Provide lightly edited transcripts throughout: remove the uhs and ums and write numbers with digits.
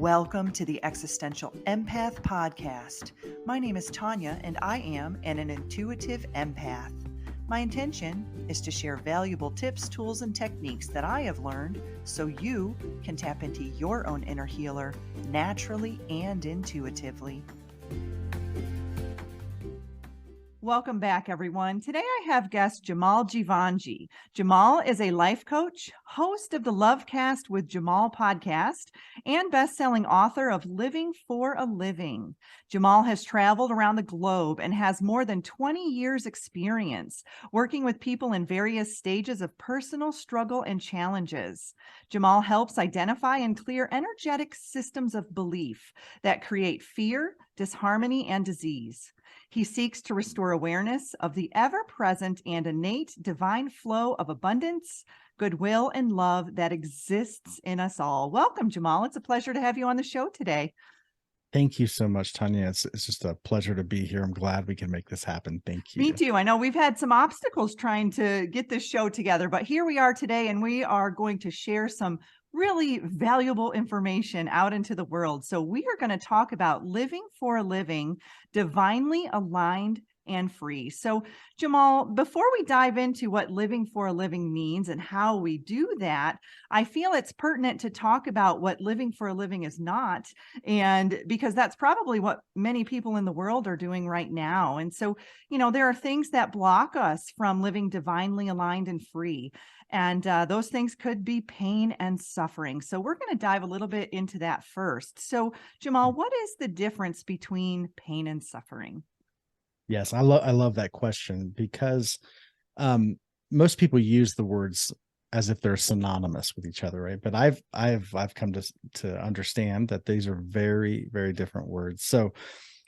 Welcome to the Existential Empath Podcast. My name is Tanya, and I am an intuitive empath. My intention is to share valuable tips, tools, and techniques that I have learned so you can tap into your own inner healer naturally and intuitively. Welcome back, everyone. Today I have guest Jamal Jivanjee. Jamal is a life coach, host of the Lovecast with Jamal podcast, and best-selling author of Living for a Living. Jamal has traveled around the globe and has more than 20 years experience working with people in various stages of personal struggle and challenges. Jamal helps identify and clear energetic systems of belief that create fear, disharmony, and disease. He seeks to restore awareness of the ever-present and innate divine flow of abundance, goodwill, and love that exists in us all. Welcome, Jamal. It's a pleasure to have you on the show today. Thank you so much, Tanya. It's just a pleasure to be here. I'm glad we can make this happen. Thank you. Me too. I know we've had some obstacles trying to get this show together, but here we are today, and we are going to share some really valuable information out into the world. So we are going to talk about living for a living, divinely aligned and free. So Jamal, before we dive into what living for a living means and how we do that, I feel it's pertinent to talk about what living for a living is not. And because that's probably what many people in the world are doing right now. And so, there are things that block us from living divinely aligned and free. And those things could be pain and suffering. So we're going to dive a little bit into that first. So Jamal, what is the difference between pain and suffering? Yes, I love that question because most people use the words as if they're synonymous with each other, right? But I've come to understand that these are very, very different words. So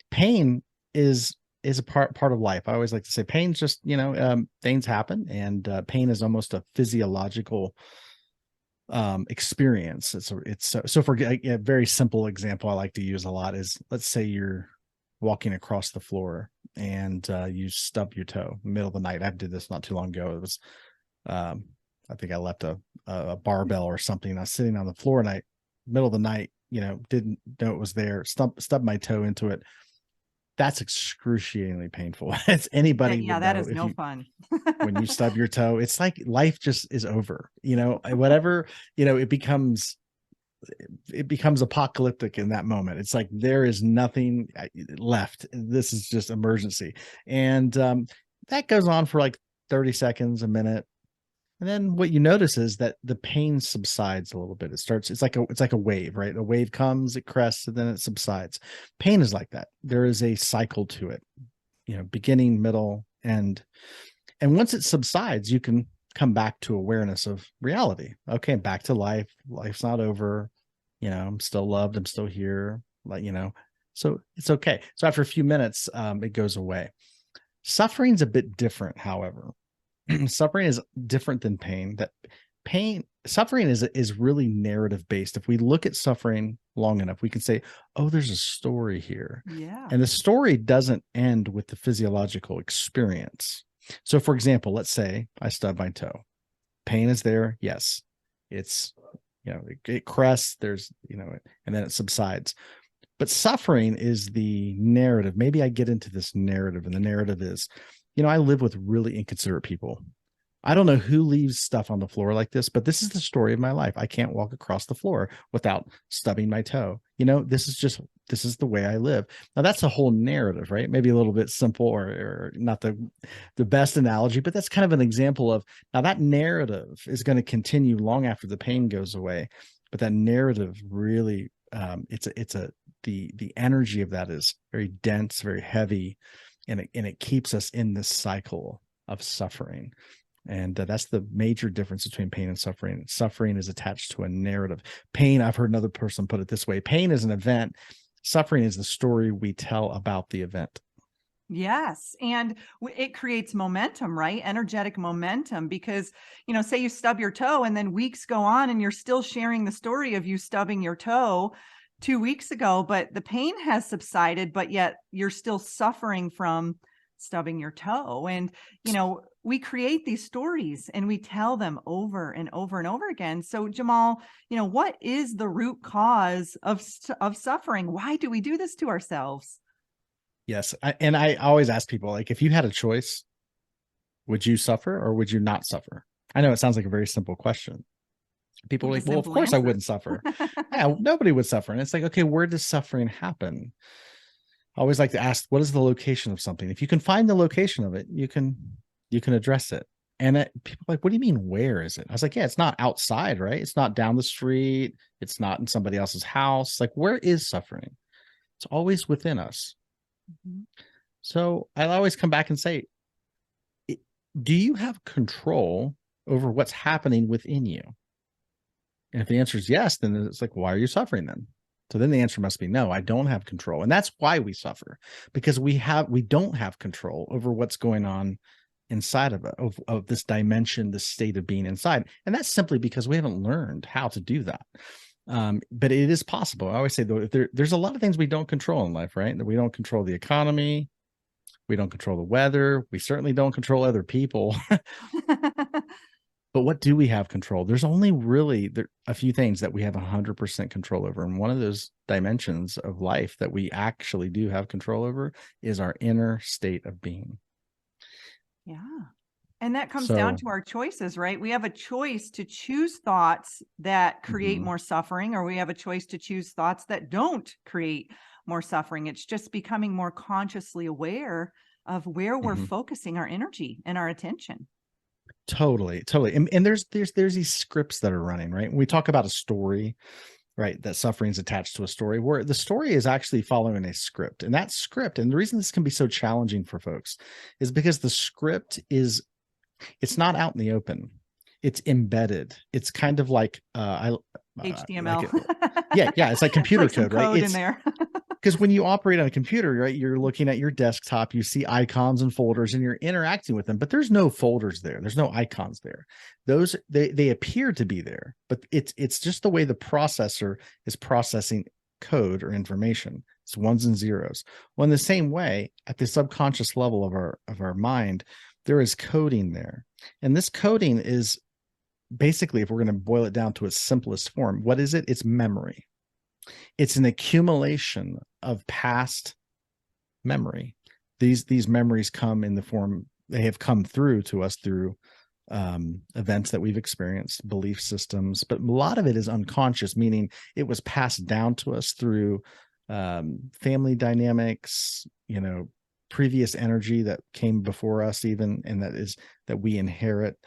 pain is a part of life. I always like to say pain's just, things happen, and pain is almost a physiological experience. So for a very simple example I like to use a lot is, let's say you're walking across the floor and you stub your toe in the middle of the night. I did this not too long ago. It was I think I left a barbell or something. I was sitting on the floor and middle of the night, didn't know it was there, stubbed my toe into it. That's excruciatingly painful. As anybody would know, that is no fun. When you stub your toe, it's like life just is over, whatever, it becomes apocalyptic in that moment. It's like there is nothing left. This is just emergency. And that goes on for like 30 seconds, a minute. And then what you notice is that the pain subsides a little bit. It's like a wave, right? A wave comes, it crests, and then it subsides. Pain is like that. There is a cycle to it, beginning, middle, end. And once it subsides, you can come back to awareness of reality. Okay, back to life. Life's not over. I'm still loved. I'm still here. So it's okay. So after a few minutes, it goes away. Suffering's a bit different, however. Suffering is different than pain. Suffering is really narrative based. If we look at suffering long enough, we can say, oh, there's a story here. Yeah. And the story doesn't end with the physiological experience. So for example, let's say I stub my toe. Pain is there. Yes. It's, it crests, there's, and then it subsides. But suffering is the narrative. Maybe I get into this narrative, and the narrative is, I live with really inconsiderate people. I don't know who leaves stuff on the floor like this, but this is the story of my life. I can't walk across the floor without stubbing my toe. This is the way I live. Now that's a whole narrative, right? Maybe a little bit simple or not the best analogy, but that's kind of an example of, now that narrative is going to continue long after the pain goes away. But that narrative really, the energy of that is very dense, very heavy, and it keeps us in this cycle of suffering. And that's the major difference between pain and suffering. Suffering is attached to a narrative. Pain, I've heard another person put it this way: pain is an event. Suffering is the story we tell about the event. Yes. And it creates momentum, right? Energetic momentum, because, say you stub your toe and then weeks go on and you're still sharing the story of you stubbing your toe 2 weeks ago, but the pain has subsided, but yet you're still suffering from stubbing your toe. And, we create these stories and we tell them over and over and over again. So Jamal, what is the root cause of suffering? Why do we do this to ourselves? Yes. And I always ask people, like, if you had a choice, would you suffer or would you not suffer? I know it sounds like a very simple question. People are With a like, well, of simple course I answer. wouldn't suffer. Yeah, nobody would suffer. And it's like, okay, where does suffering happen? I always like to ask, what is the location of something? If you can find the location of it, you can address it. And people are like, what do you mean, where is it? I was like, yeah, it's not outside, right? It's not down the street. It's not in somebody else's house. Like, where is suffering? It's always within us. Mm-hmm. So I always come back and say, do you have control over what's happening within you? And if the answer is yes, then it's like, why are you suffering then? So then the answer must be no, I don't have control. And that's why we suffer, because we don't have control over what's going on inside of this dimension, this state of being inside. And that's simply because we haven't learned how to do that. But it is possible. I always say, though, there's a lot of things we don't control in life, right? That we don't control the economy. We don't control the weather. We certainly don't control other people. But what do we have control? There's only really a few things that we have 100% control over. And one of those dimensions of life that we actually do have control over is our inner state of being. Yeah. And that comes down So, to our choices, right? We have a choice to choose thoughts that create more suffering, or we have a choice to choose thoughts that don't create more suffering. It's just becoming more consciously aware of where we're focusing our energy and our attention. Totally. And there's these scripts that are running, right? When we talk about a story, right, that suffering is attached to a story, where the story is actually following a script. And that script, and the reason this can be so challenging for folks is because the script it's not out in the open. It's embedded. It's kind of like HTML. Yeah, it's like computer it's like code, right? Code in there. Because when you operate on a computer, right, you're looking at your desktop, you see icons and folders and you're interacting with them, but there's no folders there. There's no icons there. Those they appear to be there, but it's just the way the processor is processing code or information. It's ones and zeros. Well, in the same way, at the subconscious level of our mind, there is coding there. And this coding is basically, if we're going to boil it down to its simplest form, what is it? It's memory. It's an accumulation of past memory. These memories come in the form, they have come through to us through events that we've experienced, belief systems, but a lot of it is unconscious, meaning it was passed down to us through family dynamics, previous energy that came before us even, and that we inherit.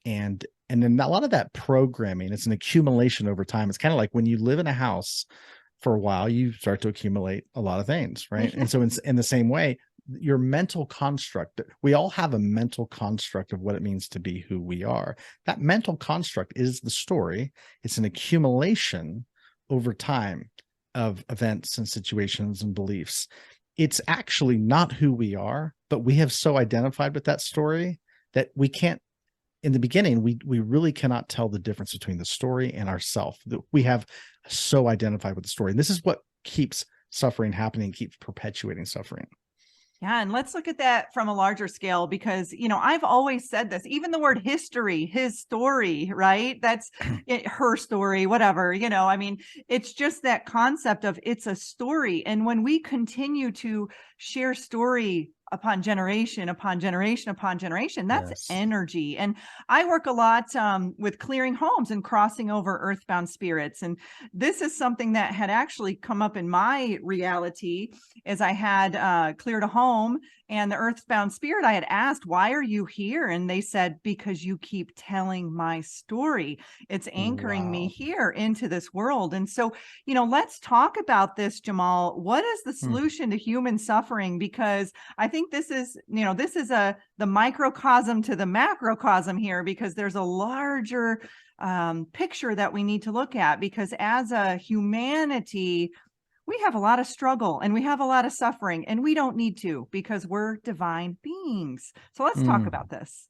And then a lot of that programming, it's an accumulation over time. It's kind of like when you live in a house for a while, you start to accumulate a lot of things, right? And so in the same way, your mental construct, we all have a mental construct of what it means to be who we are. That mental construct is the story. It's an accumulation over time of events and situations and beliefs. It's actually not who we are, but we have so identified with that story that we can't, in the beginning, we really cannot tell the difference between the story and ourself. We have so identified with the story. And this is what keeps suffering happening, keeps perpetuating suffering. Yeah. And let's look at that from a larger scale, because, I've always said this, even the word history, his story, right? That's it, her story, whatever, it's just that concept of it's a story. And when we continue to share story upon generation, upon generation, upon generation, that's energy. And I work a lot with clearing homes and crossing over earthbound spirits. And this is something that had actually come up in my reality as I had cleared a home, and the earthbound spirit, I had asked, why are you here? And they said, because you keep telling my story. It's anchoring me here into this world. And so, let's talk about this, Jamal. What is the solution to human suffering? Because I think this is the microcosm to the macrocosm here, because there's a larger picture that we need to look at, because as a humanity, we have a lot of struggle and we have a lot of suffering, and we don't need to, because we're divine beings. So let's talk about this.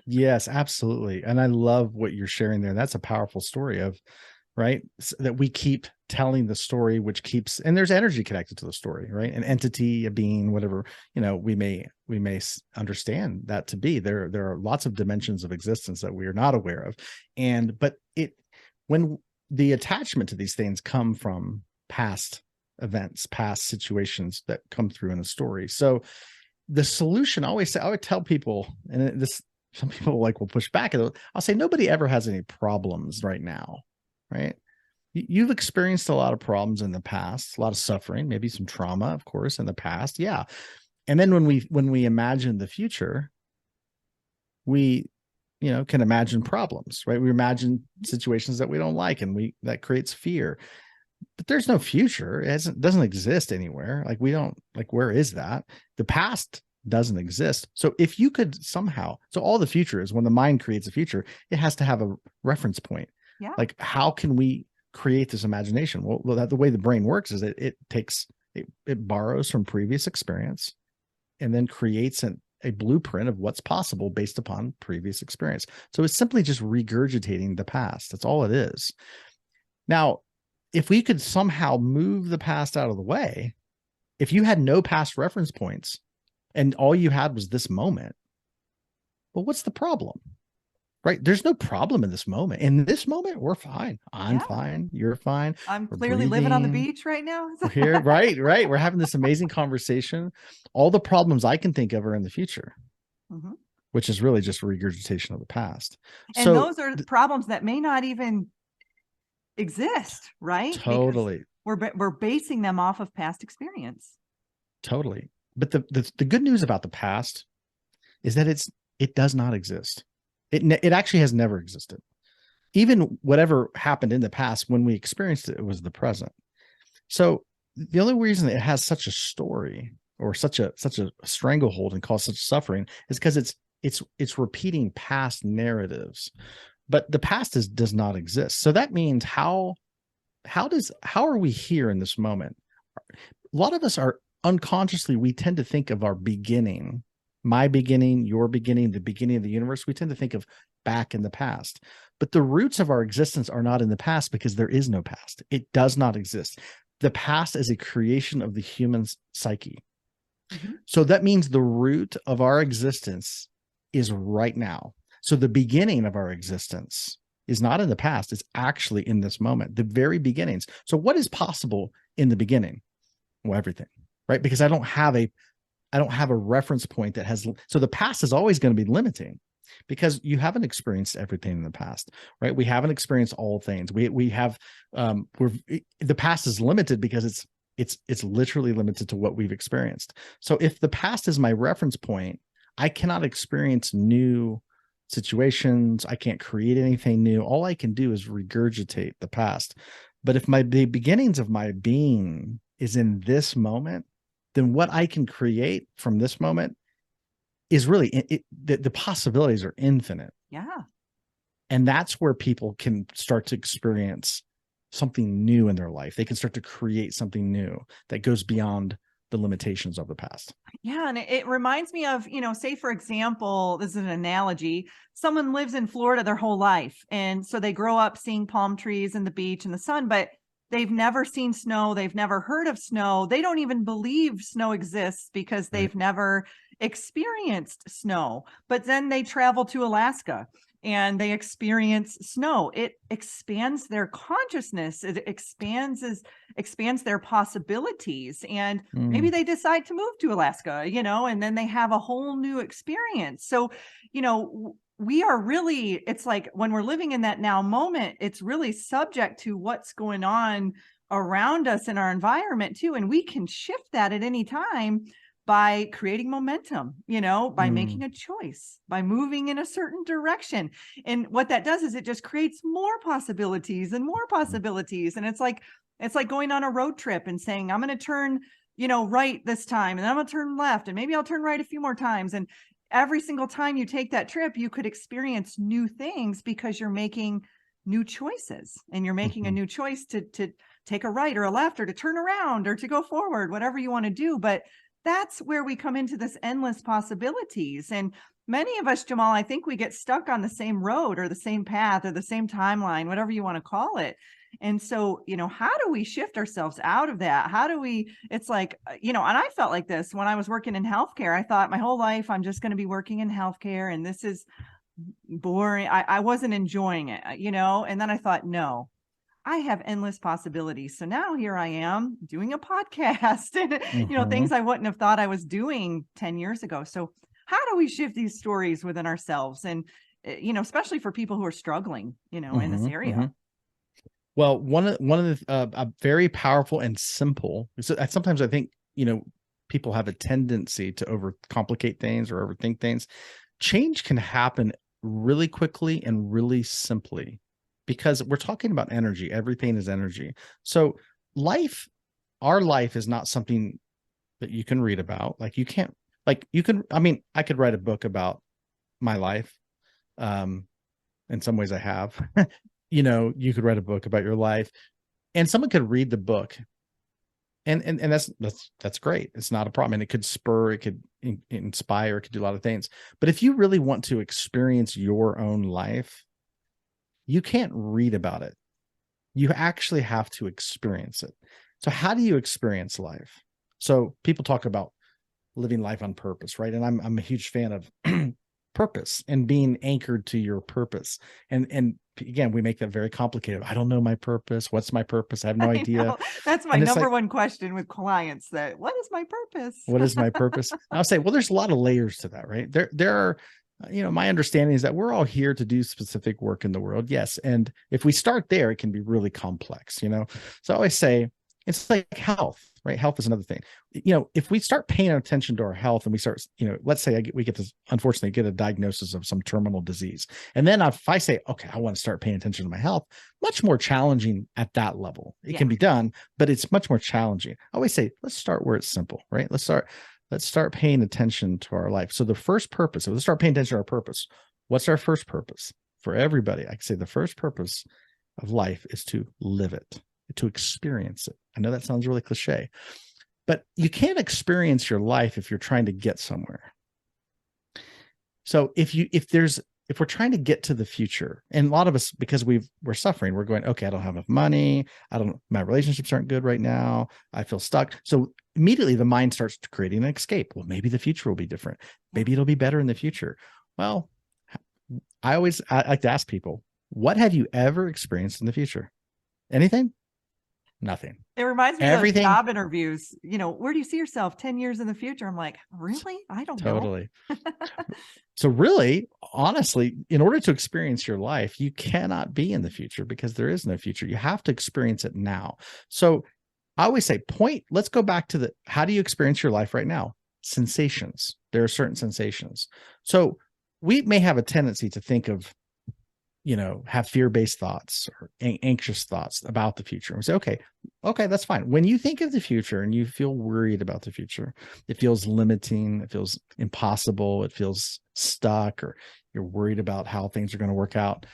Yes, absolutely. And I love what you're sharing there. That's a powerful story of right? So that we keep telling the story, which keeps, and there's energy connected to the story, right? An entity, a being, whatever, we may understand that to be. There are lots of dimensions of existence that we are not aware of. But when the attachment to these things come from past events, past situations that come through in a story. So the solution, I would tell people, and this, some people will push back. I'll say nobody ever has any problems right now, right? You've experienced a lot of problems in the past, a lot of suffering, maybe some trauma, of course, in the past. Yeah. And then when we imagine the future, we, can imagine problems, right? We imagine situations that we don't like, and that creates fear. But there's no future. It doesn't exist anywhere. Where is that? The past doesn't exist. So if you could somehow, so all the future is when the mind creates a future, it has to have a reference point. Yeah. How can we create this imagination? Well, the way the brain works is it borrows from previous experience and then creates a blueprint of what's possible based upon previous experience. So it's simply just regurgitating the past. That's all it is. Now, if we could somehow move the past out of the way, if you had no past reference points and all you had was this moment, well, what's the problem? Right? There's no problem in this moment. In this moment, we're fine. I'm fine. You're fine. I'm clearly living on the beach right now. We're here, right? We're having this amazing conversation. All the problems I can think of are in the future, which is really just a regurgitation of the past. And so those are problems that may not even exist, right? Totally. Because we're basing them off of past experience. Totally. But the good news about the past is that it does not exist. It actually has never existed. Even whatever happened in the past, when we experienced it, it was the present. So the only reason it has such a story or such a stranglehold and cause such suffering is because it's repeating past narratives. But the past does not exist. So that means how are we here in this moment? A lot of us are unconsciously, we tend to think of our beginning, my beginning, your beginning, the beginning of the universe. We tend to think of back in the past, but the roots of our existence are not in the past because there is no past. It does not exist. The past is a creation of the human psyche. So that means the root of our existence is right now. So the beginning of our existence is not in the past. It's actually in this moment, the very beginnings. So what is possible in the beginning? Well, everything, right? Because I don't have a reference point that has, so the past is always going to be limiting because you haven't experienced everything in the past, right? We haven't experienced all things. We have, the past is limited because it's literally limited to what we've experienced. So if the past is my reference point, I cannot experience new situations. I can't create anything new. All I can do is regurgitate the past. But if the beginnings of my being is in this moment, then what I can create from this moment is really the possibilities are infinite. Yeah. And that's where people can start to experience something new in their life. They can start to create something new that goes beyond the limitations of the past. Yeah. And it reminds me of, say, for example, this is an analogy. Someone lives in Florida their whole life. And so they grow up seeing palm trees and the beach and the sun, but they've never seen snow. They've never heard of snow. They don't even believe snow exists because they've never experienced snow. But then they travel to Alaska and they experience snow. It expands their consciousness. It expands their possibilities. And maybe they decide to move to Alaska, and then they have a whole new experience. So, we are really, it's like when we're living in that now moment, it's really subject to what's going on around us in our environment too. And we can shift that at any time by creating momentum, by making a choice, by moving in a certain direction. And what that does is it just creates more possibilities and more possibilities. And it's like going on a road trip and saying, I'm going to turn, right this time, and then I'm going to turn left, and maybe I'll turn right a few more times. And every single time you take that trip, you could experience new things because you're making new choices, and you're making a new choice to take a right or a left, or to turn around, or to go forward, whatever you want to do. But that's where we come into this endless possibilities. And, many of us, Jamal, I think we get stuck on the same road or the same path or the same timeline, whatever you want to call it. And so, how do we shift ourselves out of that? How do we, it's like, and I felt like this when I was working in healthcare. I thought my whole life I'm just going to be working in healthcare and this is boring. I wasn't enjoying it, and then I thought, no, I have endless possibilities. So now here I am doing a podcast and, things I wouldn't have thought I was doing 10 years ago. So how do we shift these stories within ourselves? And, especially for people who are struggling, in this area. Well, one of the a very powerful and simple. So sometimes I think people have a tendency to overcomplicate things or overthink things. Change can happen really quickly and really simply because we're talking about energy. Everything is energy. So our life is not something that you can read about. Like you can't. I mean, I could write a book about my life. In some ways I have. You could write a book about your life and someone could read the book and that's great. It's not a problem. And it could spur, it could inspire, it could do a lot of things. But if you really want to experience your own life, you can't read about it. You actually have to experience it. So how do you experience life? So people talk about living life on purpose, right? And I'm a huge fan of purpose and being anchored to your purpose. And again, we make that very complicated. I don't know my purpose. What's my purpose? I have no idea. That's my number one question with clients, that what is my purpose? What is my purpose? I'll say, well, there's a lot of layers to that, right? There are, my understanding is that we're all here to do specific work in the world. Yes. And if we start there, it can be really complex, So I always say, it's like health, right? Health is another thing. If we start paying attention to our health and we start, let's say we get this, unfortunately, get a diagnosis of some terminal disease. And then if I say, okay, I want to start paying attention to my health, much more challenging at that level. It can be done, but it's much more challenging. I always say, let's start where it's simple, right? Let's start paying attention to our life. So the first purpose, let's start paying attention to our purpose. What's our first purpose? For everybody, I can say the first purpose of life is to live it, to experience it. I know that sounds really cliche, but you can't experience your life if you're trying to get somewhere. So if we're trying to get to the future, and a lot of us, because we're suffering, we're going, okay, I don't have enough money. My relationships aren't good right now. I feel stuck. So immediately the mind starts creating an escape. Well, maybe the future will be different. Maybe it'll be better in the future. Well, I like to ask people, what have you ever experienced in the future? Anything? Nothing. It reminds me of job interviews. Where do you see yourself 10 years in the future? I'm like, really? I don't know. Totally. So really, honestly, in order to experience your life, you cannot be in the future because there is no future. You have to experience it now. So I always say, let's go back to how do you experience your life right now? Sensations. There are certain sensations. So we may have a tendency to think of, have fear-based thoughts or anxious thoughts about the future. And we say, okay, that's fine. When you think of the future and you feel worried about the future, it feels limiting, it feels impossible, it feels stuck, or you're worried about how things are going to work out.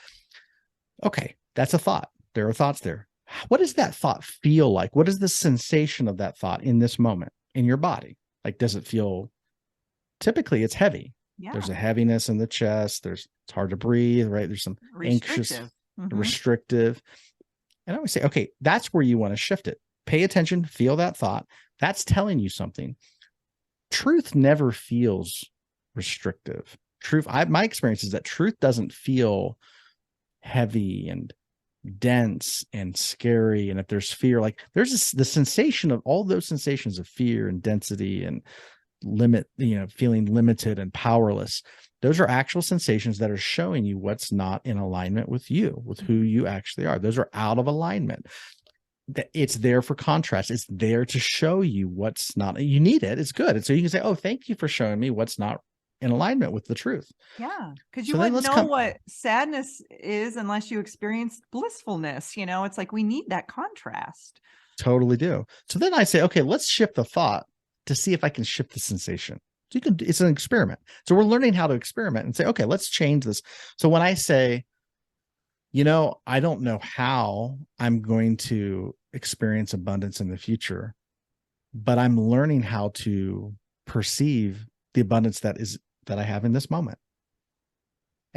Okay, that's a thought. There are thoughts there. What does that thought feel like? What is the sensation of that thought in this moment in your body? Like, does it feel, typically it's heavy. Yeah. There's a heaviness in the chest. It's hard to breathe, right? There's some anxious, restrictive. And I always say, okay, that's where you want to shift it. Pay attention, feel that thought. That's telling you something. Truth never feels restrictive. My experience is that truth doesn't feel heavy and dense and scary. And if there's fear, like there's the sensation of all those sensations of fear and density and feeling limited and powerless. Those are actual sensations that are showing you what's not in alignment with you, with who you actually are. Those are out of alignment. It's there for contrast. It's there to show you what's not. You need it. It's good. And so you can say, oh, thank you for showing me what's not in alignment with the truth. Yeah. Because you wouldn't know what sadness is unless you experienced blissfulness. It's like we need that contrast. Totally do. So then I say, okay, let's shift the thought to see if I can shift the sensation. So it's an experiment. So we're learning how to experiment and say, okay, let's change this. So when I say, I don't know how I'm going to experience abundance in the future, but I'm learning how to perceive the abundance that I have in this moment.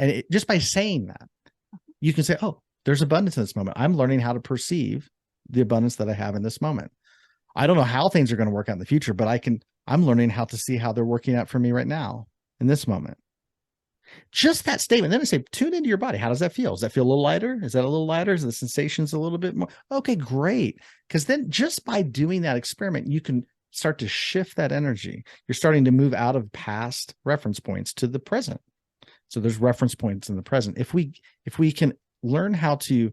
And just by saying that, you can say, oh, there's abundance in this moment. I'm learning how to perceive the abundance that I have in this moment. I don't know how things are going to work out in the future, but I'm learning how to see how they're working out for me right now in this moment. Just that statement. Then I say, tune into your body. How does that feel? Does that feel a little lighter? Is that a little lighter? Is the sensations a little bit more? Okay, great. Because then just by doing that experiment, you can start to shift that energy. You're starting to move out of past reference points to the present. So there's reference points in the present. If we can learn how to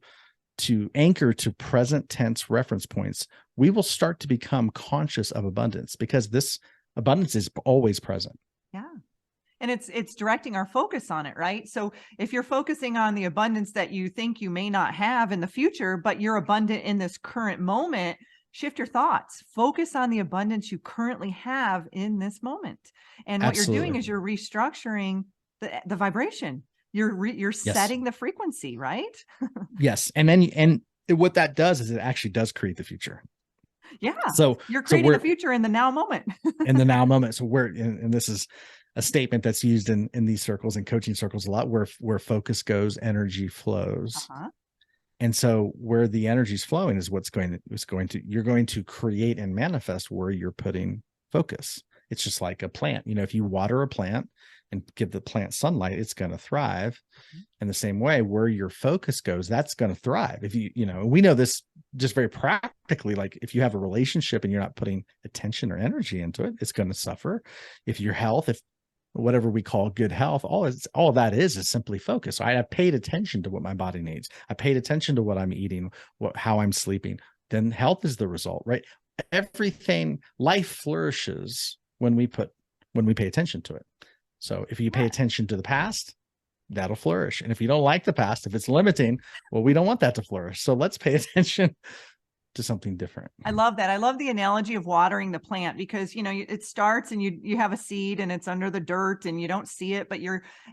anchor to present tense reference points, we will start to become conscious of abundance, because this abundance is always present. Yeah. And it's directing our focus on it, right? So if you're focusing on the abundance that you think you may not have in the future, but you're abundant in this current moment, shift your thoughts. Focus on the abundance you currently have in this moment. And what Absolutely. you're doing is you're restructuring the vibration. You're setting the frequency, right? Yes. And what that does is it actually does create the future. Yeah. So you're creating the future in the now moment. In the now moment. So and this is a statement that's used in these circles and coaching circles a lot, where focus goes, energy flows. And so where the energy is flowing is you're going to create and manifest where you're putting focus. It's just like a plant. If you water a plant and give the plant sunlight, it's going to thrive. In the same way, where your focus goes, that's going to thrive. If we know this just very practically, like if you have a relationship and you're not putting attention or energy into it, it's going to suffer. If your health, if whatever we call good health, all of that is simply focus. I paid attention to what my body needs. I paid attention to what I'm eating, how I'm sleeping. Then health is the result, right? Everything, life flourishes when we pay attention to it. So if you pay attention to the past, that'll flourish. And if you don't like the past, if it's limiting, well, we don't want that to flourish. So let's pay attention to something different. I love that. I love the analogy of watering the plant, because, it starts and you have a seed and it's under the dirt and you don't see it, but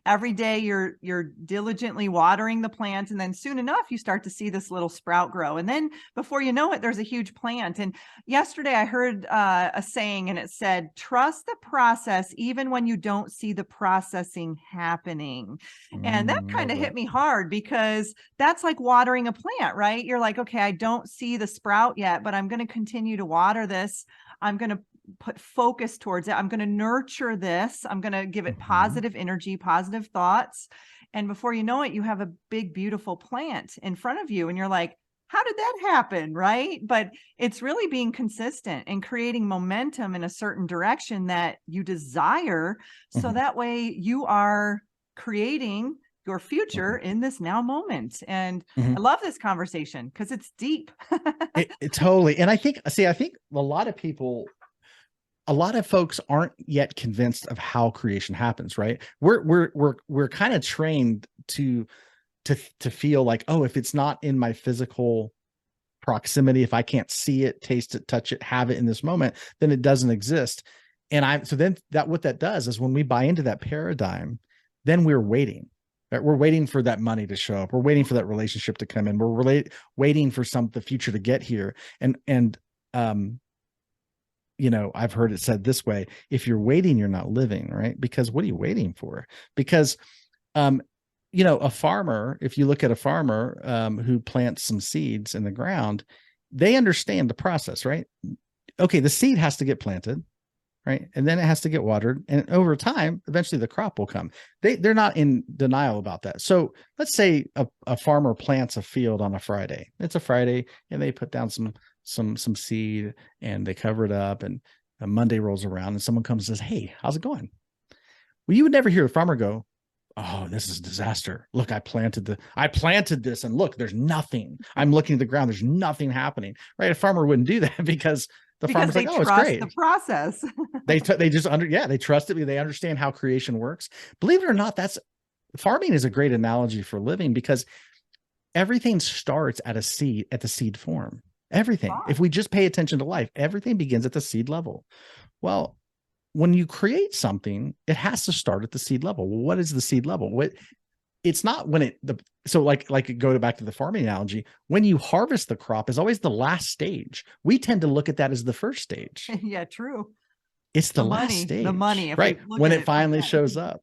every day you're diligently watering the plant. And then soon enough, you start to see this little sprout grow. And then before you know it, there's a huge plant. And yesterday I heard a saying, and it said, trust the process, even when you don't see the processing happening. And that kind of hit me hard, because that's like watering a plant, right? You're like, okay, I don't see the sprout yet, but I'm going to continue to water this. I'm going to put focus towards it. I'm going to nurture this. I'm going to give it positive energy, positive thoughts. And before you know it, you have a big, beautiful plant in front of you. And you're like, how did that happen? Right. But it's really being consistent and creating momentum in a certain direction that you desire. So that way you are creating your future in this now moment. And I love this conversation because it's deep. it totally. And I think a lot of folks aren't yet convinced of how creation happens, right? We're kind of trained to feel like, oh, if it's not in my physical proximity, if I can't see it, taste it, touch it, have it in this moment, then it doesn't exist. And what that does is, when we buy into that paradigm, then we're waiting. We're waiting for that money to show up. We're waiting for that relationship to come in. We're waiting for the future to get here. And I've heard it said this way: if you're waiting, you're not living, right? Because what are you waiting for? Because, a farmer, if you look at a farmer who plants some seeds in the ground, they understand the process, right? Okay, the seed has to get planted, right? And then it has to get watered. And over time, eventually the crop will come. They're not in denial about that. So let's say a farmer plants a field on a Friday. It's a Friday, and they put down some seed and they cover it up, and a Monday rolls around and someone comes and says, hey, how's it going? Well, you would never hear a farmer go, oh, this is a disaster. Look, I planted this, and look, there's nothing. I'm looking at the ground. There's nothing happening, right? A farmer wouldn't do that because farmer's like, oh, it's great. The process. they trust it. They understand how creation works. Believe it or not, farming is a great analogy for living, because everything starts at the seed form. Everything. Wow. If we just pay attention to life, everything begins at the seed level. Well, when you create something, it has to start at the seed level. Well, what is the seed level? It's not when go back to the farming analogy, when you harvest the crop is always the last stage. We tend to look at that as the first stage. Yeah, true. It's the last stage. The money. Right. When it finally shows up.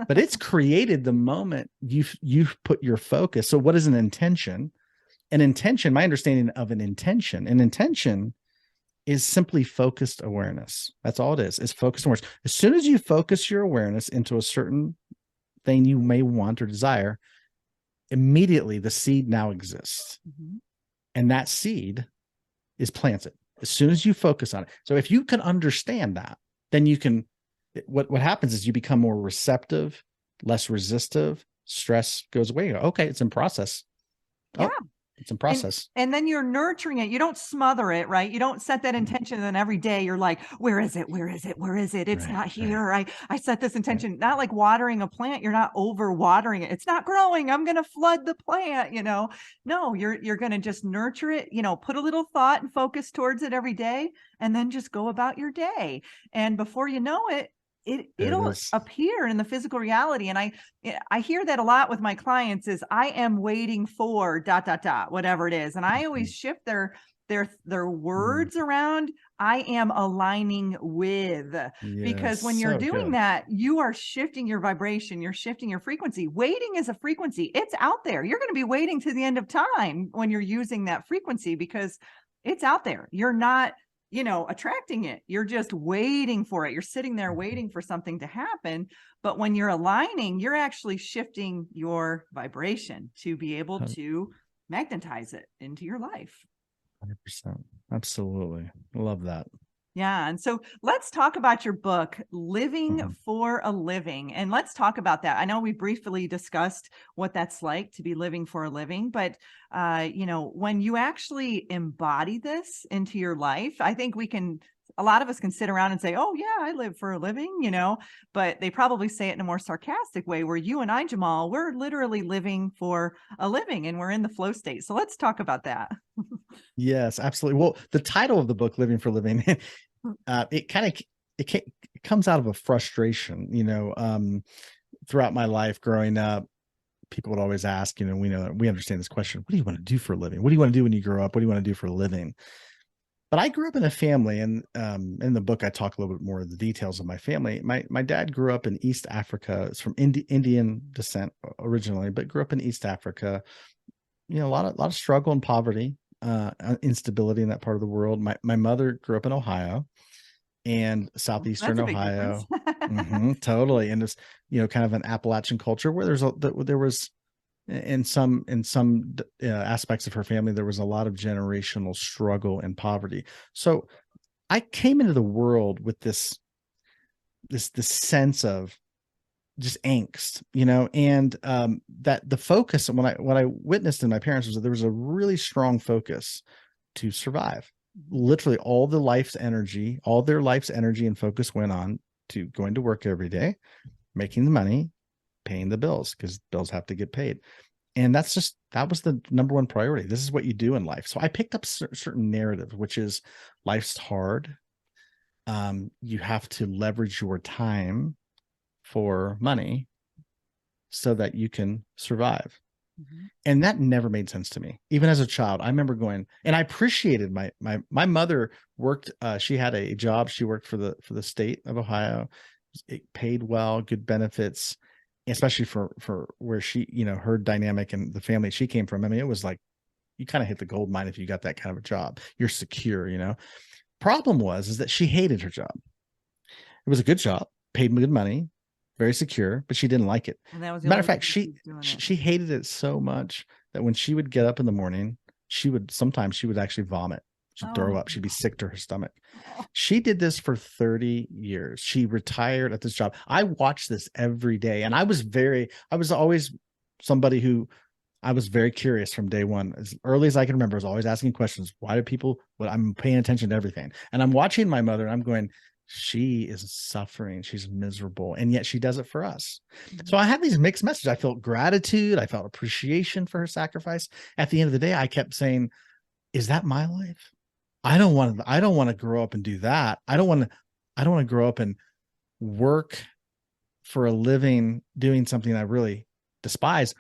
but it's created the moment you've put your focus. So what is an intention? An intention, my understanding of an intention is simply focused awareness. That's all it is focused awareness. As soon as you focus your awareness into a certain thing you may want or desire, immediately the seed now exists. Mm-hmm. And that seed is planted as soon as you focus on it. So if you can understand that, then you can, what happens is you become more receptive, less resistive, stress goes away. Okay, it's in process. Yeah. Oh, it's in process. And then you're nurturing it. You don't smother it, right? You don't set that intention. And then every day you're like, where is it? Where is it? Where is it? It's not here. Right. I set this intention, not like watering a plant. You're not over watering it. It's not growing. I'm going to flood the plant, no, you're going to just nurture it, put a little thought and focus towards it every day, and then just go about your day. And before you know it, it'll appear in the physical reality. And I hear that a lot with my clients is I am waiting for ... whatever it is. And I always shift their words around. I am aligning with, because when you're doing that, you are shifting your vibration, you're shifting your frequency. Waiting is a frequency. It's out there. You're going to be waiting to the end of time when you're using that frequency, because it's out there. You're not attracting it. You're just waiting for it. You're sitting there waiting for something to happen. But when you're aligning, you're actually shifting your vibration to be able to magnetize it into your life. 100%. Absolutely. I love that. Yeah. And so let's talk about your book, Living for a Living. And let's talk about that. I know we briefly discussed what that's like to be living for a living, but when you actually embody this into your life, I think a lot of us can sit around and say, oh yeah, I live for a living, but they probably say it in a more sarcastic way, where you and I, Jamal, we're literally living for a living and we're in the flow state. So let's talk about that. Yes, absolutely. Well, the title of the book, Living for a Living, it comes out of a frustration, throughout my life growing up. People would always ask, we understand this question. What do you want to do for a living? What do you want to do when you grow up? What do you want to do for a living? But I grew up in a family, and in the book, I talk a little bit more of the details of my family. My dad grew up in East Africa. It's from Indian descent originally, but grew up in East Africa. A lot of struggle and poverty, instability in that part of the world. My mother grew up in Ohio, and southeastern Ohio. Totally. And it's, kind of an Appalachian culture where there was in some aspects of her family, there was a lot of generational struggle and poverty. So I came into the world with this sense of just angst, and that the focus, and what I witnessed in my parents was that there was a really strong focus to survive. Literally all their life's energy and focus went on to going to work every day, making the money, paying the bills, because bills have to get paid. And that was the number one priority. This is what you do in life. So I picked up certain narrative, which is life's hard. You have to leverage your time for money so that you can survive. And that never made sense to me. Even as a child, I remember going, and I appreciated my mother worked, she had a job. She worked for the state of Ohio. It paid well, good benefits, especially for where she, her dynamic and the family she came from. I mean, it was like, you kind of hit the gold mine if you got that kind of a job. You're secure, Problem is that she hated her job. It was a good job, paid good money, very secure, but she didn't like it. Matter of fact, she hated it so much that when she would get up in the morning, sometimes she would actually vomit. She'd throw up. She'd be sick to her stomach. She did this for 30 years. She retired at this job. I watched this every day. And I was always somebody who I was very curious from day one. As early as I can remember, I was always asking questions. Why do people, I'm paying attention to everything. And I'm watching my mother and I'm going, she is suffering. She's miserable. And yet she does it for us. So I had these mixed messages. I felt gratitude. I felt appreciation for her sacrifice. At the end of the day, I kept saying, is that my life? I don't want to grow up and do that. I don't want to grow up and work for a living doing something I really despise.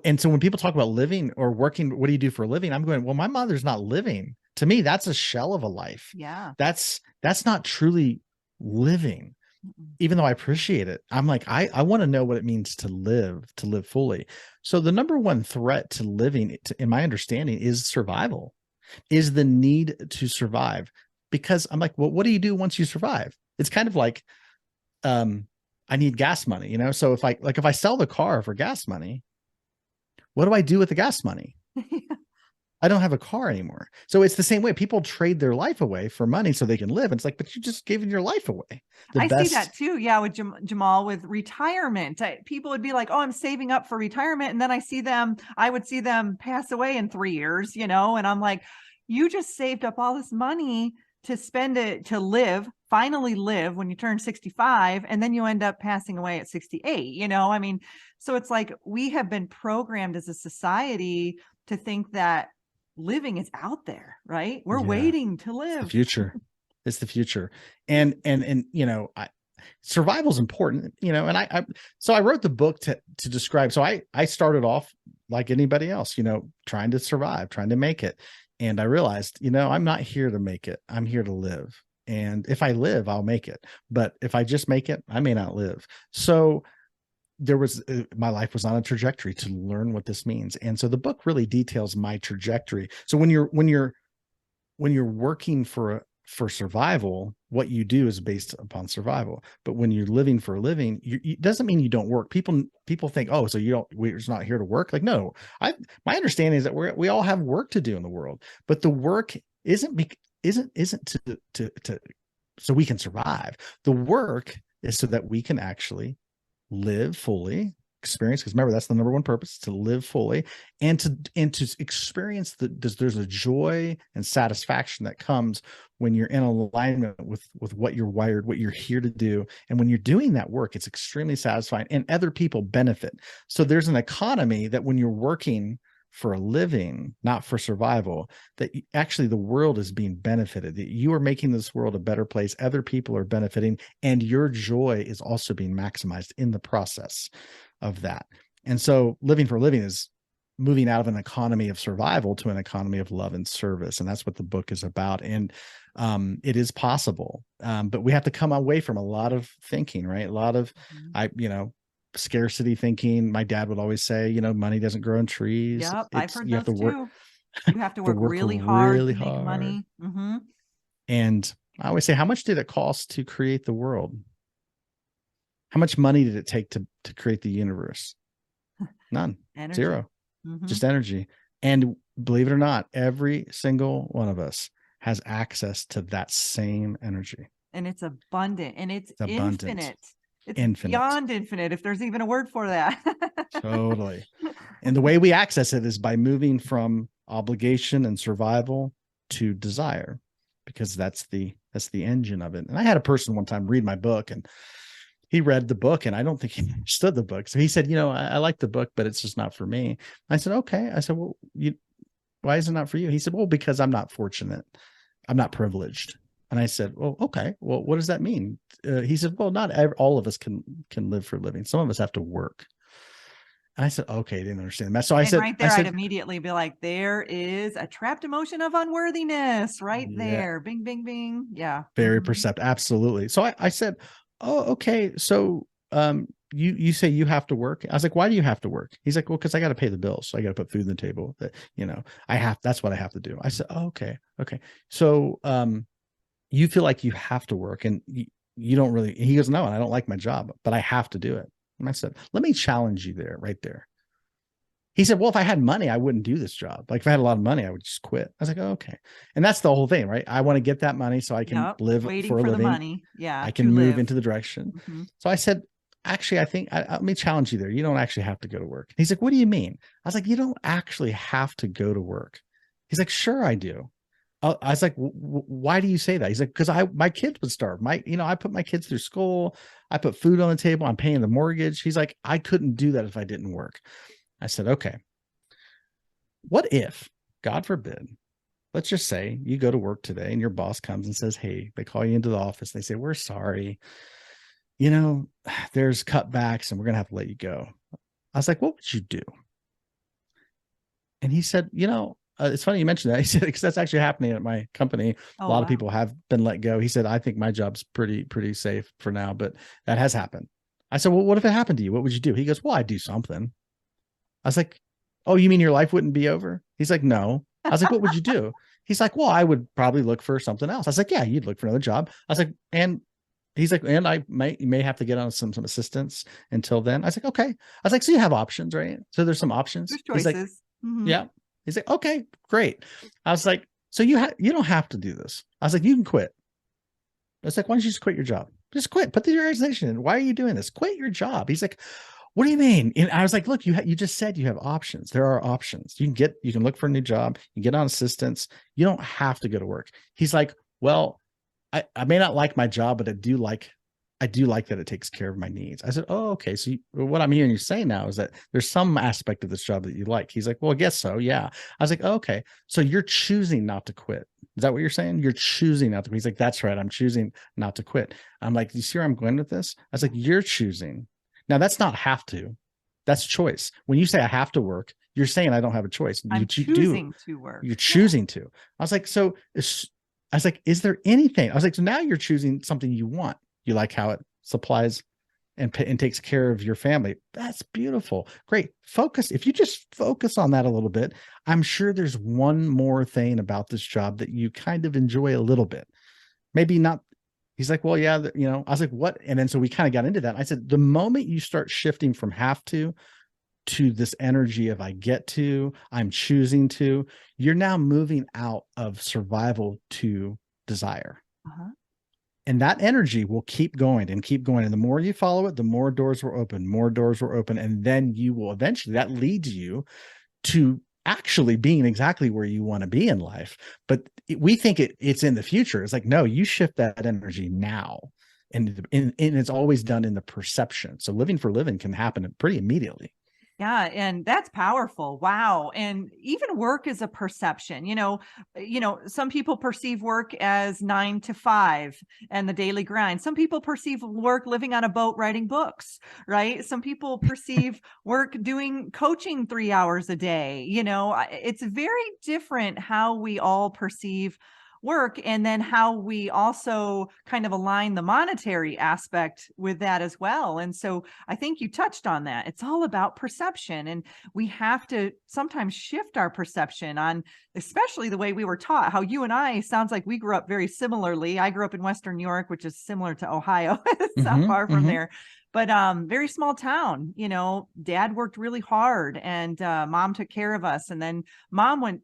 And so when people talk about living or working, what do you do for a living? I'm going, well, my mother's not living. To me, that's a shell of a life. Yeah. That's not truly living. Mm-mm. even though I appreciate it, I'm like, I want to know what it means to live fully. So the number one threat to living, in my understanding, is survival, is the need to survive. Because I'm like, well, what do you do once you survive? It's kind of like, I need gas money, So if I sell the car for gas money, what do I do with the gas money? I don't have a car anymore. So it's the same way. People trade their life away for money so they can live. And it's like, but you just gave your life away. The I see best. that too. Yeah. With Jamal, with retirement, people would be like, oh, I'm saving up for retirement. And then I would see them pass away in 3 years, and I'm like, you just saved up all this money to spend it to finally live when you turn 65. And then you end up passing away at 68, I mean, so it's like we have been programmed as a society to think that living is out there, right? We're waiting to The live. future. It's the future. And survival is important, and so I wrote the book to describe. So I started off like anybody else, trying to survive, trying to make it. And I realized, I'm not here to make it. I'm here to live. And if I live, I'll make it. But if I just make it, I may not live. So my life was on a trajectory to learn what this means. And so the book really details my trajectory. So when you're working for survival, what you do is based upon survival. But when you're living for a living, it doesn't mean you don't work. People think, oh, so we're just not here to work. Like, no, my understanding is that we all have work to do in the world, but the work isn't to so we can survive. The work is so that we can actually live fully, experience, because remember, that's the number one purpose, to live fully, and to experience there's a joy and satisfaction that comes when you're in alignment with what you're wired, what you're here to do. And when you're doing that work, it's extremely satisfying and other people benefit. So there's an economy that when you're working for a living, not for survival, that actually the world is being benefited, that you are making this world a better place, other people are benefiting, and your joy is also being maximized in the process of that. And so living for a living is moving out of an economy of survival to an economy of love and service. And that's what the book is about. And it is possible, but we have to come away from a lot of thinking, right? A lot of, scarcity thinking. My dad would always say, money doesn't grow on trees. Yep, I've heard You have those to work, too. You have to to work work really hard really to make hard. money. Mm-hmm. And I always say, how much did it cost to create the world? How much money did it take to create the universe? None. Energy. Zero. Mm-hmm. Just energy. And believe it or not, every single one of us has access to that same energy. And it's abundant and it's abundant. infinite. It's Infinite. beyond infinite, if there's even a word for that. Totally. And the way we access it is by moving from obligation and survival to desire, because that's the engine of it. And I had a person one time read my book, and he read the book, and I don't think he understood the book. So he said, I like the book, but it's just not for me. I said, okay. I said, well, why is it not for you? He said, well, because I'm not fortunate. I'm not privileged. And I said, well, okay, well, what does that mean? He said, well, not all of us can live for a living. Some of us have to work. And I said, okay, I didn't understand that. So I said, right there, I'd immediately be like, there is a trapped emotion of unworthiness right there. Bing, bing, bing. Yeah. Very perceptive. Absolutely. So I said, oh, okay. So you say you have to work. I was like, why do you have to work? He's like, well, because I got to pay the bills. So I got to put food on the table. That, that's what I have to do. I said, oh, okay. Okay. So you feel like you have to work, and you don't really. He goes, no, I don't like my job, but I have to do it. And I said, let me challenge you there, right there. He said, well, if I had money, I wouldn't do this job. Like if I had a lot of money, I would just quit. I was like, oh, okay. And that's the whole thing, right? I want to get that money so I can live for a living. The money. Yeah. I can move into the direction. Mm-hmm. So I said, actually, I think let me challenge you there. You don't actually have to go to work. He's like, what do you mean? I was like, you don't actually have to go to work. He's like, sure, I do. I was like, why do you say that? He's like, because my kids would starve. I put my kids through school. I put food on the table. I'm paying the mortgage. He's like, I couldn't do that if I didn't work. I said, okay. What if, God forbid, let's just say you go to work today and your boss comes and says, hey, they call you into the office. They say, we're sorry. There's cutbacks and we're going to have to let you go. I was like, what would you do? And he said, it's funny you mentioned that. He said, because that's actually happening at my company. Oh, A lot of wow. people have been let go. He said, I think my job's pretty safe for now, but that has happened. I said, well, what if it happened to you? What would you do? He goes, well, I'd do something. I was like, oh, you mean your life wouldn't be over? He's like, no. I was like, what would you do? He's like, well, I would probably look for something else. I was like, yeah, you'd look for another job. I was like, and he's like, and you may have to get on some assistance until then. I was like, okay. I was like, so you have options, right? So there's some options. There's He's like, choices. Mm-hmm. yeah. He's like, okay, great. I was like, so you don't have to do this. I was like, you can quit. I was like, why don't you just quit your job? Just quit. Put the organization in. Why are you doing this? Quit your job. He's like, what do you mean? And I was like, look, you just said you have options. There are options. You can look for a new job. You can get on assistance. You don't have to go to work. He's like, well, I may not like my job, but I do like that it takes care of my needs. I said, oh, okay. So what I'm hearing you say now is that there's some aspect of this job that you like. He's like, well, I guess so. Yeah. I was like, oh, okay. So you're choosing not to quit. Is that what you're saying? You're choosing not to quit. He's like, that's right. I'm choosing not to quit. I'm like, you see where I'm going with this? I was like, you're choosing. Now that's not have to. That's choice. When you say I have to work, you're saying I don't have a choice. I'm choosing to work. You're choosing to. I was like, so I was like, is there anything? I was like, so now you're choosing something you want. You like how it supplies and takes care of your family. That's beautiful. Great. Focus. If you just focus on that a little bit, I'm sure there's one more thing about this job that you kind of enjoy a little bit. Maybe not. He's like, well, yeah, I was like, what? And then so we kind of got into that. I said, the moment you start shifting from have to this energy of I get to, I'm choosing to, you're now moving out of survival to desire. Uh-huh. And that energy will keep going and keep going. And the more you follow it, the more doors will open, more doors will open. And then you will eventually, that leads you to actually being exactly where you want to be in life. But we think it's in the future. It's like, no, you shift that energy now. And it's always done in the perception. So living for living can happen pretty immediately. Yeah, and that's powerful. Wow. And even work is a perception. Some people perceive work as 9 to 5 and the daily grind. Some people perceive work living on a boat writing books, right? Some people perceive work doing coaching 3 hours a day. It's very different how we all perceive work, and then how we also kind of align the monetary aspect with that as well. And so I think you touched on that. It's all about perception, and we have to sometimes shift our perception on, especially the way we were taught. How you and I, sounds like we grew up very similarly. I grew up in Western New York, which is similar to Ohio. It's not far from there. But very small town. Dad worked really hard, and mom took care of us. And then mom went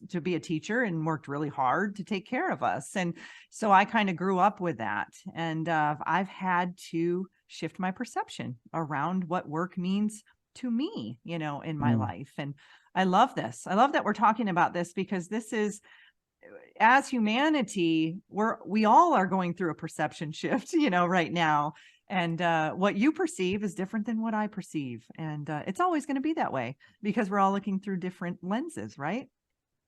to be a teacher and worked really hard to take care of us. And so I kind of grew up with that. And I've had to shift my perception around what work means to me, in my life. And I love this. I love that we're talking about this, because this is, as humanity, we all are going through a perception shift, right now. And what you perceive is different than what I perceive. And it's always going to be that way, because we're all looking through different lenses, right?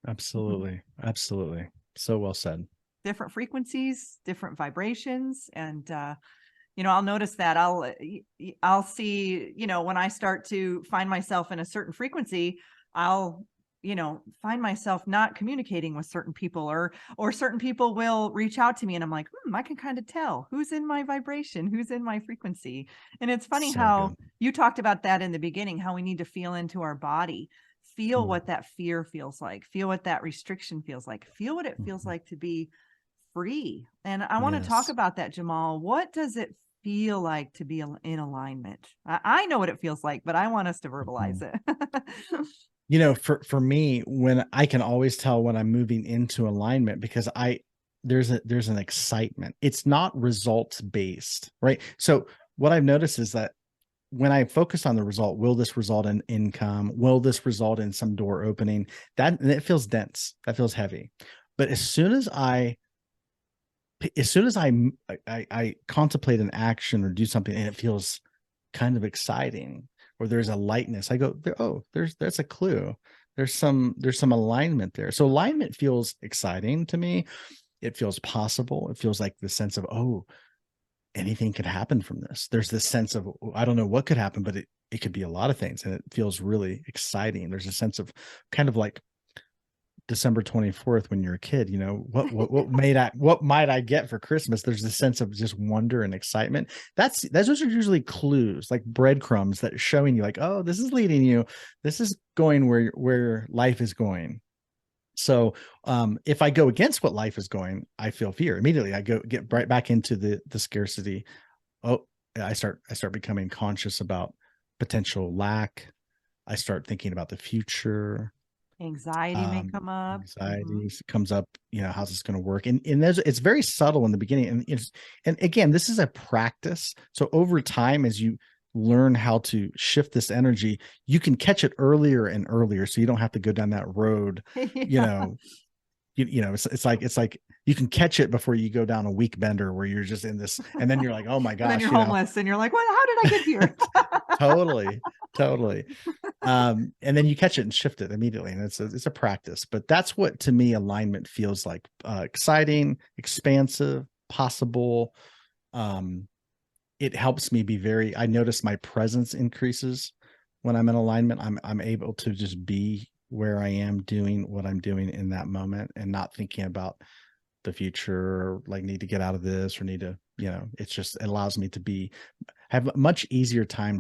Absolutely. Absolutely. So well said. Different frequencies, different vibrations. And, I'll notice that I'll see, when I start to find myself in a certain frequency, I'll find myself not communicating with certain people, or certain people will reach out to me, and I'm like, I can kind of tell who's in my vibration, who's in my frequency. And it's funny how you talked about that in the beginning, how we need to feel into our body, feel what that fear feels like, feel what that restriction feels like, feel what it feels like to be free. And I want to talk about that, Jamal. What does it feel like to be in alignment? I know what it feels like, but I want us to verbalize it. For me, when I can always tell when I'm moving into alignment, because there's an excitement. It's not results based, right? So what I've noticed is that when I focus on the result, will this result in income? Will this result in some door opening? That feels dense. That feels heavy. But as soon as I contemplate an action or do something and it feels kind of exciting, or there's a lightness, I go, there's a clue. There's some alignment there. So alignment feels exciting to me. It feels possible. It feels like the sense of, anything could happen from this. There's this sense of, I don't know what could happen, but it could be a lot of things. And it feels really exciting. There's a sense of kind of like December 24th when you're a kid, what might I get for Christmas? There's a sense of just wonder and excitement. Those are usually clues, like breadcrumbs that are showing you like, oh, this is leading you. This is going where life is going. So if I go against what life is going, I feel fear immediately. I get right back into the scarcity. Oh, I start becoming conscious about potential lack. I start thinking about the future. Anxiety may come up. Anxiety comes up, how's this going to work? And it's very subtle in the beginning. And again, this is a practice. So over time, as you learn how to shift this energy, you can catch it earlier and earlier. So you don't have to go down that road, it's like you can catch it before you go down a weak bender where you're just in this, and then you're like, oh my gosh, and then you're homeless and you're like, well, how did I get here? totally. And then you catch it and shift it immediately. And it's a practice, but that's what, to me, alignment feels like: exciting, expansive, possible. It helps me be I notice my presence increases when I'm in alignment. I'm able to just be where I am, doing what I'm doing in that moment, and not thinking about the future, or like need to get out of this, or need to, it allows me to have a much easier time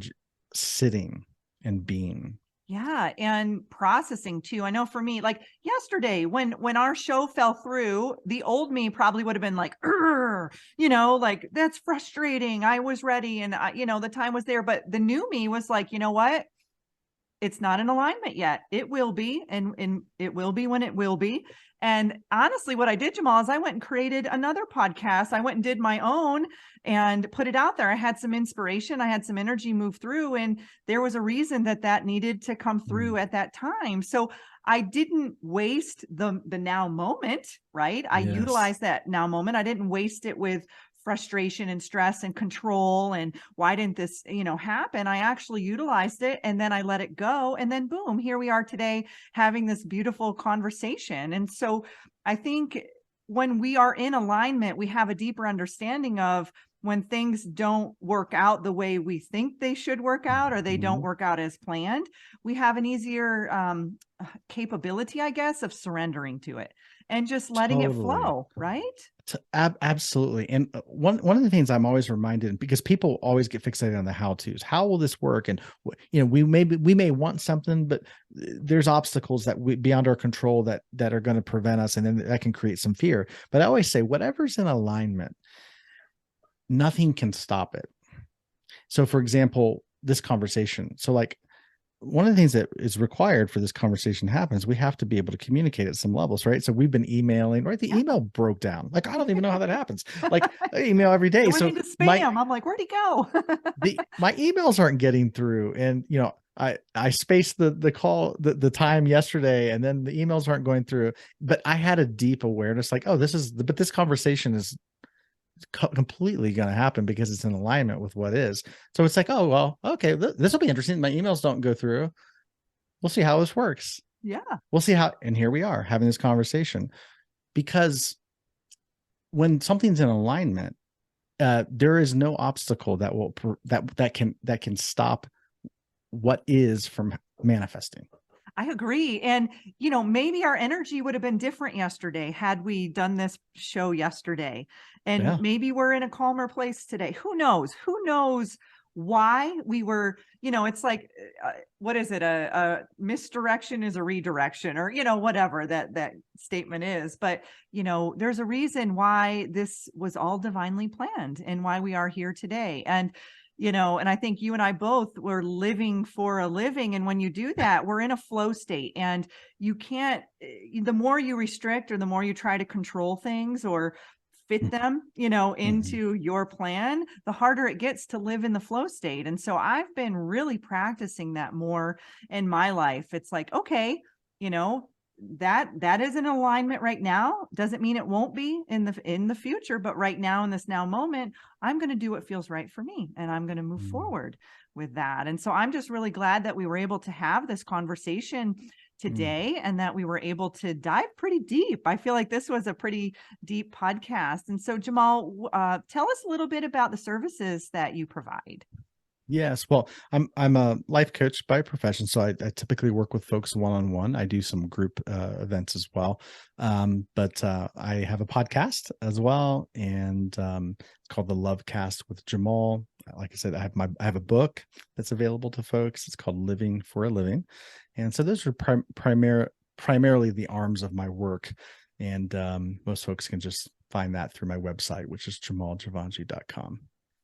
sitting and being. Yeah. And processing too. I know for me, like yesterday, when our show fell through, the old me probably would have been like, like, that's frustrating. I was ready. And the time was there, but the new me was like, you know what? It's not in alignment yet. It will be. And it will be when it will be. And honestly, what I did, Jamal, is I went and created another podcast. I went and did my own and put it out there. I had some inspiration. I had some energy move through, and there was a reason that needed to come through at that time. So I didn't waste the now moment, right? I utilized that now moment. I didn't waste it with frustration and stress and control and why didn't this happen. I actually utilized it, and then I let it go, and then boom, here we are today having this beautiful conversation. And so I think when we are in alignment, we have a deeper understanding of when things don't work out the way we think they should work out, or they don't work out as planned. We have an easier capability, I guess, of surrendering to it and just letting it flow, right? Absolutely. And one of the things I'm always reminded, because people always get fixated on the how-tos, how will this work? And we may want something, but there's obstacles that beyond our control that are going to prevent us, and then that can create some fear. But I always say, whatever's in alignment, nothing can stop it. So for example, this conversation. So like, one of the things that is required for this conversation to happen is we have to be able to communicate at some levels, right? So we've been emailing, right? The email broke down. Like, I don't even know how that happens. Like, I email every day. So into spam. I'm like, where'd he go? My emails aren't getting through. And, I spaced the call, the time yesterday, and then the emails aren't going through. But I had a deep awareness, like, oh, but this conversation is completely going to happen because it's in alignment with what is. So it's like, oh, well, okay, this will be interesting. My emails don't go through. We'll see how this works. Yeah. We'll see how, and here we are having this conversation, because when something's in alignment, there is no obstacle that can stop what is from manifesting. I agree. And, maybe our energy would have been different yesterday had we done this show yesterday. And maybe we're in a calmer place today. Who knows? Who knows why we were, it's like, what is it? A misdirection is a redirection, or, whatever that statement is. But, there's a reason why this was all divinely planned and why we are here today. And and I think you and I both were living for a living. And when you do that, we're in a flow state, and you can't, the more you restrict or the more you try to control things or fit them, into your plan, the harder it gets to live in the flow state. And so I've been really practicing that more in my life. It's like, okay, that is in alignment right now. Doesn't mean it won't be in the future, but right now, in this now moment, I'm going to do what feels right for me, and I'm going to move forward with that. And so I'm just really glad that we were able to have this conversation today, and that we were able to dive pretty deep. I feel like this was a pretty deep podcast. And so, Jamal, tell us a little bit about the services that you provide. Yes. Well, I'm a life coach by profession, so I typically work with folks one-on-one. I do some group events as well, but I have a podcast as well, and it's called the Love Cast with Jamal. Like I said, I have a book that's available to folks. It's called Living for a Living, and so those are primarily the arms of my work, and most folks can just find that through my website, which is jamaljivanjee.com.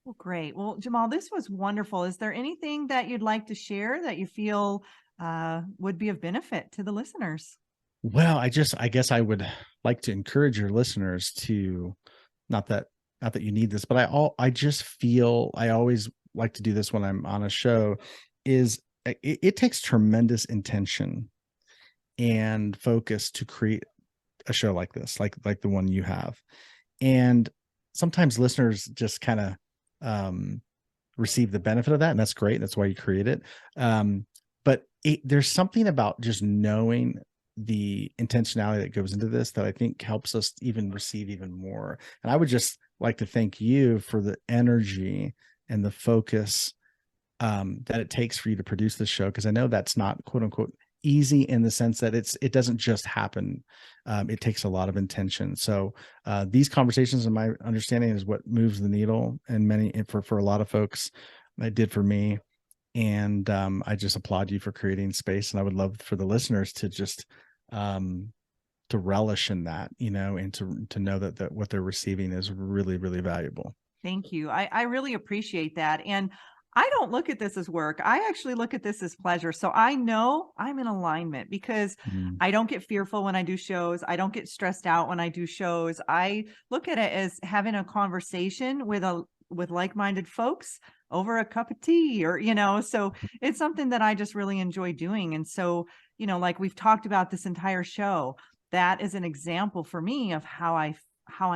Well, great. Well, Jamal, this was wonderful. Is there anything that you'd like to share that you feel would be of benefit to the listeners? Well, I guess I would like to encourage your listeners to, not that you need this, but I just feel I always like to do this when I'm on a show, is it takes tremendous intention and focus to create a show like this, like the one you have. And sometimes listeners just kind of receive the benefit of that, and that's great. That's why you create it. But there's something about just knowing the intentionality that goes into this that I think helps us even receive even more. And I would just like to thank you for the energy and the focus that it takes for you to produce this show, because I know that's not quote unquote easy, in the sense that it doesn't just happen. It takes a lot of intention. So these conversations, in my understanding, is what moves the needle, and for a lot of folks, it did for me. And I just applaud you for creating space, and I would love for the listeners to just to relish in that, and to know that what they're receiving is really, really valuable. Thank you. I really appreciate that. And I don't look at this as work. I actually look at this as pleasure. So I know I'm in alignment, because I don't get fearful when I do shows. I don't get stressed out when I do shows. I look at it as having a conversation with like-minded folks over a cup of tea, or, so it's something that I just really enjoy doing. And so, like we've talked about this entire show, that is an example for me of how I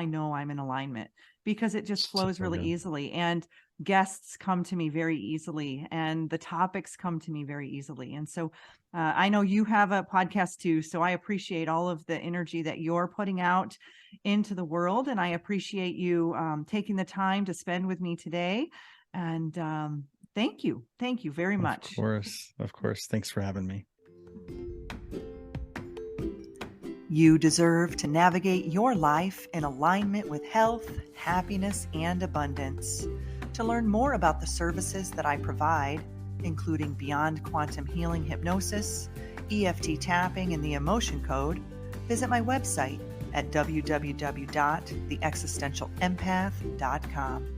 know I'm in alignment, because it just flows really easily, and guests come to me very easily, and the topics come to me very easily. And so I know you have a podcast too, so I appreciate all of the energy that you're putting out into the world. And I appreciate you taking the time to spend with me today. And thank you. Thank you very much. Of course. Thanks for having me. You deserve to navigate your life in alignment with health, happiness, and abundance. To learn more about the services that I provide, including Beyond Quantum Healing Hypnosis, EFT tapping, and the Emotion Code, visit my website at www.theexistentialempath.com.